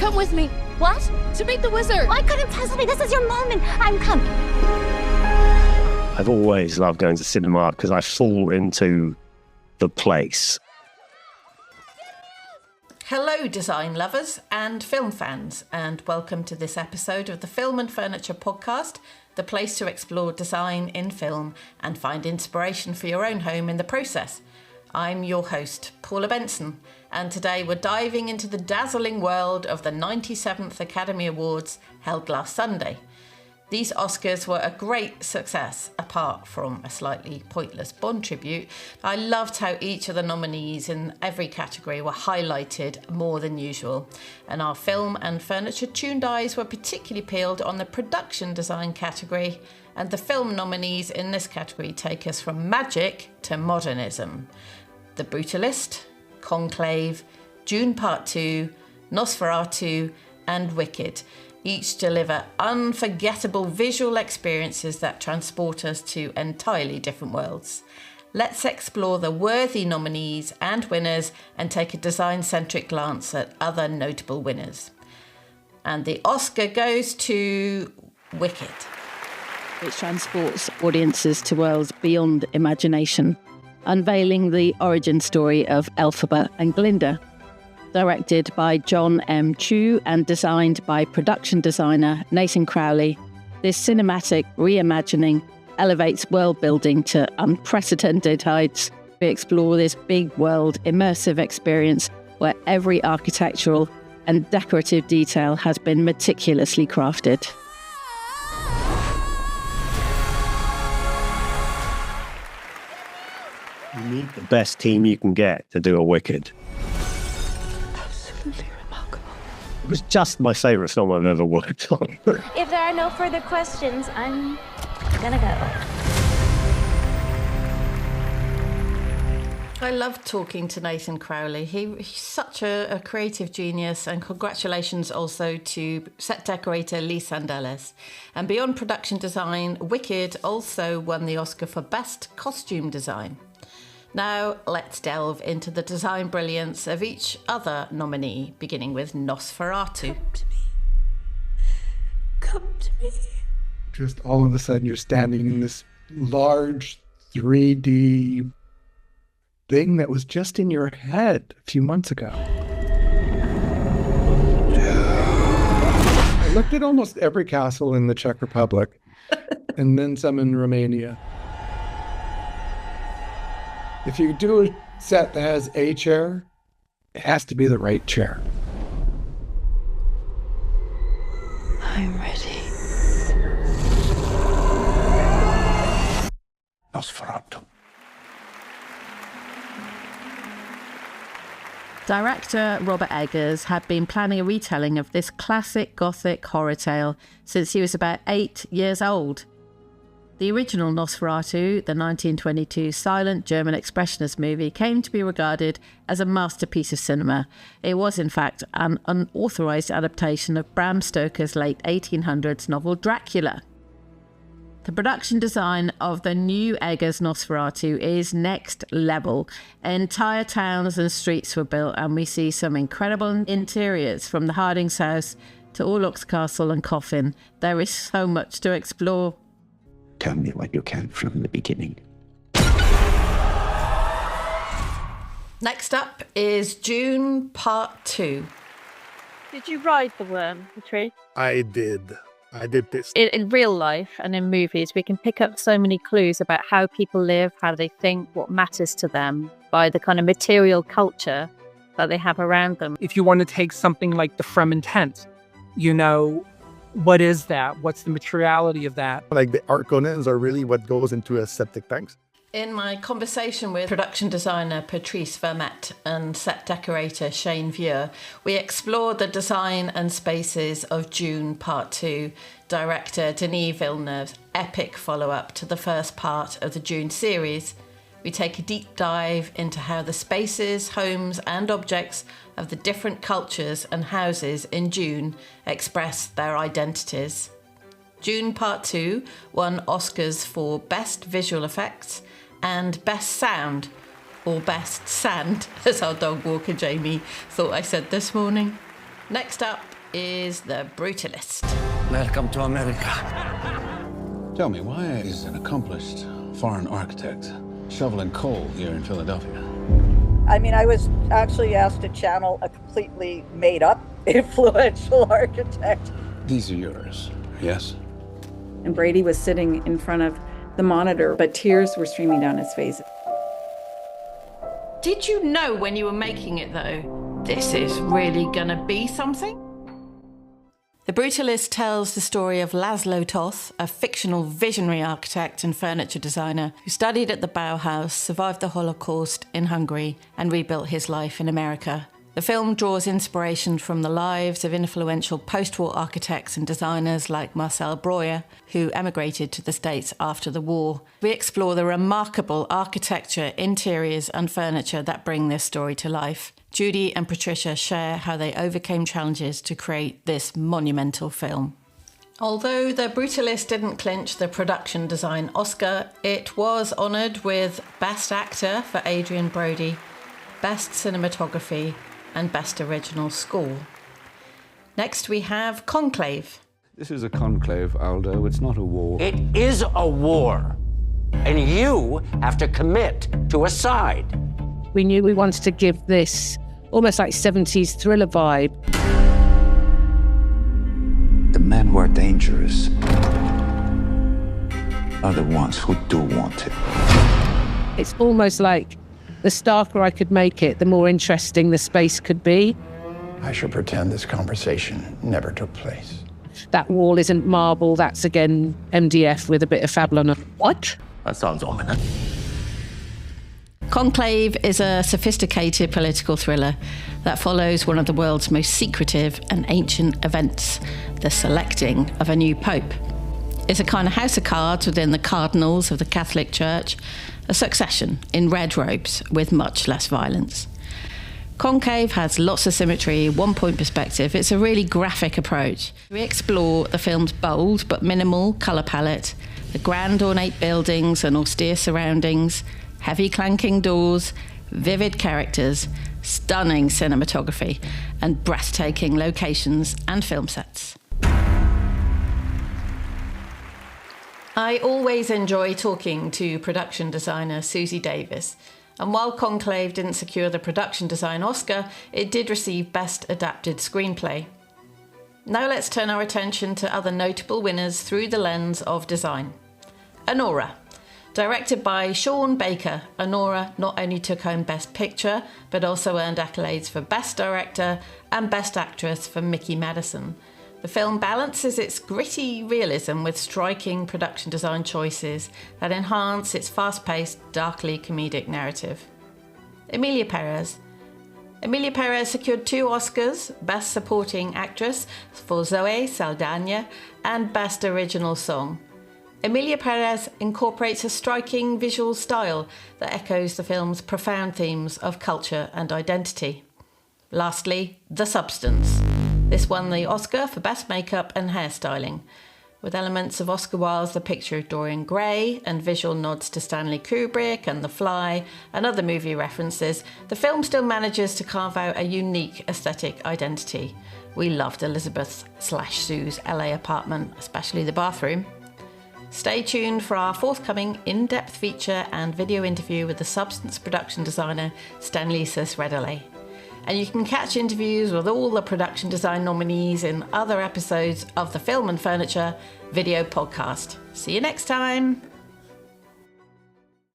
Come with me. What? To meet the wizard. Why couldn't tell me this is your moment? I'm coming. I've always loved going to cinema because I fall into the place. Hello, design lovers and film fans, and welcome to this episode of the Film and Furniture Podcast, the place to explore design in film and find inspiration for your own home in the process. I'm your host, Paula Benson, and today we're diving into the dazzling world of the 97th Academy Awards held last Sunday. These Oscars were a great success, apart from a slightly pointless Bond tribute. I loved how each of the nominees in every category were highlighted more than usual, and our film and furniture tuned eyes were particularly peeled on the production design category, and the film nominees in this category take us from magic to modernism. The Brutalist, Conclave, Dune Part Two, Nosferatu, and Wicked each deliver unforgettable visual experiences that transport us to entirely different worlds. Let's explore the worthy nominees and winners and take a design-centric glance at other notable winners. And the Oscar goes to Wicked. Which transports audiences to worlds beyond imagination, unveiling the origin story of Elphaba and Glinda. Directed by John M. Chu and designed by production designer Nathan Crowley, this cinematic reimagining elevates world building to unprecedented heights. We explore this big world immersive experience where every architectural and decorative detail has been meticulously crafted. You need the best team you can get to do a Wicked. Absolutely remarkable. It was just my favourite film I've ever worked on. If there are no further questions, I'm gonna go. I loved talking to Nathan Crowley. He's such a creative genius, and congratulations also to set decorator Lee Sandeles. And beyond production design, Wicked also won the Oscar for Best Costume Design. Now let's delve into the design brilliance of each other nominee, beginning with Nosferatu. Come to me. Come to me. Just all of a sudden you're standing in this large 3D thing that was just in your head a few months ago. I looked at almost every castle in the Czech Republic and then some in Romania. If you do a set that has a chair, it has to be the right chair. I'm ready. Nosferatu. Director Robert Eggers had been planning a retelling of this classic Gothic horror tale since he was about 8 years old. The original Nosferatu, the 1922 silent German expressionist movie, came to be regarded as a masterpiece of cinema. It was, in fact, an unauthorised adaptation of Bram Stoker's late 1800s novel Dracula. The production design of the new Eggers Nosferatu is next level. Entire towns and streets were built, and we see some incredible interiors from the Harding's house to Orlok's castle and coffin. There is so much to explore. Tell me what you can from the beginning. Next up is Dune Part Two. Did you ride the worm, the tree? I did this. In real life and in movies, we can pick up so many clues about how people live, how they think, what matters to them by the kind of material culture that they have around them. If you want to take something like the Fremen tent, what is that? What's the materiality of that? Like the arconins are really what goes into a septic tanks. In my conversation with production designer Patrice Vermette and set decorator Shane Vieux, we explored the design and spaces of Dune Part Two, director Denis Villeneuve's epic follow-up to the first part of the Dune series. We take a deep dive into how the spaces, homes and objects of the different cultures and houses in Dune express their identities. Dune Part 2 won Oscars for Best Visual Effects and Best Sound, or Best Sand, as our dog walker Jamie thought I said this morning. Next up is The Brutalist. Welcome to America. Tell me, why is an accomplished foreign architect shoveling coal here in Philadelphia? I mean, I was actually asked to channel a completely made-up, influential architect. These are yours, yes? And Brady was sitting in front of the monitor, but tears were streaming down his face. Did you know when you were making it, though, this is really gonna be something? The Brutalist tells the story of Laszlo Toth, a fictional visionary architect and furniture designer who studied at the Bauhaus, survived the Holocaust in Hungary, and rebuilt his life in America. The film draws inspiration from the lives of influential post-war architects and designers like Marcel Breuer, who emigrated to the States after the war. We explore the remarkable architecture, interiors and furniture that bring this story to life. Judy and Patricia share how they overcame challenges to create this monumental film. Although The Brutalist didn't clinch the production design Oscar, it was honoured with Best Actor for Adrian Brody, Best Cinematography and Best Original Score. Next we have Conclave. This is a conclave, Aldo. It's not a war. It is a war. And you have to commit to a side. We knew we wanted to give this almost like 70s thriller vibe. The men who are dangerous are the ones who do want it. It's almost like the starker I could make it, the more interesting the space could be. I should pretend this conversation never took place. That wall isn't marble, that's again MDF with a bit of Fablon on it. What? That sounds ominous. Conclave is a sophisticated political thriller that follows one of the world's most secretive and ancient events, the selecting of a new pope. It's a kind of house of cards within the cardinals of the Catholic Church, a succession in red robes with much less violence. Concave has lots of symmetry, one-point perspective. It's a really graphic approach. We explore the film's bold but minimal colour palette, the grand ornate buildings and austere surroundings, heavy clanking doors, vivid characters, stunning cinematography, and breathtaking locations and film sets. I always enjoy talking to production designer Susie Davis, and while Conclave didn't secure the production design Oscar, it did receive Best Adapted Screenplay. Now let's turn our attention to other notable winners through the lens of design. Anora. Directed by Sean Baker, Anora not only took home Best Picture, but also earned accolades for Best Director and Best Actress for Mickey Madison. The film balances its gritty realism with striking production design choices that enhance its fast-paced, darkly comedic narrative. Emilia Pérez. Emilia Pérez secured 2 Oscars, Best Supporting Actress for Zoe Saldana and Best Original Song. Emilia Pérez incorporates a striking visual style that echoes the film's profound themes of culture and identity. Lastly, The Substance. This won the Oscar for Best Makeup and Hairstyling. With elements of Oscar Wilde's The Picture of Dorian Gray and visual nods to Stanley Kubrick and The Fly and other movie references, the film still manages to carve out a unique aesthetic identity. We loved Elizabeth/Sue's LA apartment, especially the bathroom. Stay tuned for our forthcoming in-depth feature and video interview with the Substance production designer Stanleysis Redolay. And you can catch interviews with all the production design nominees in other episodes of the Film and Furniture video podcast. See you next time.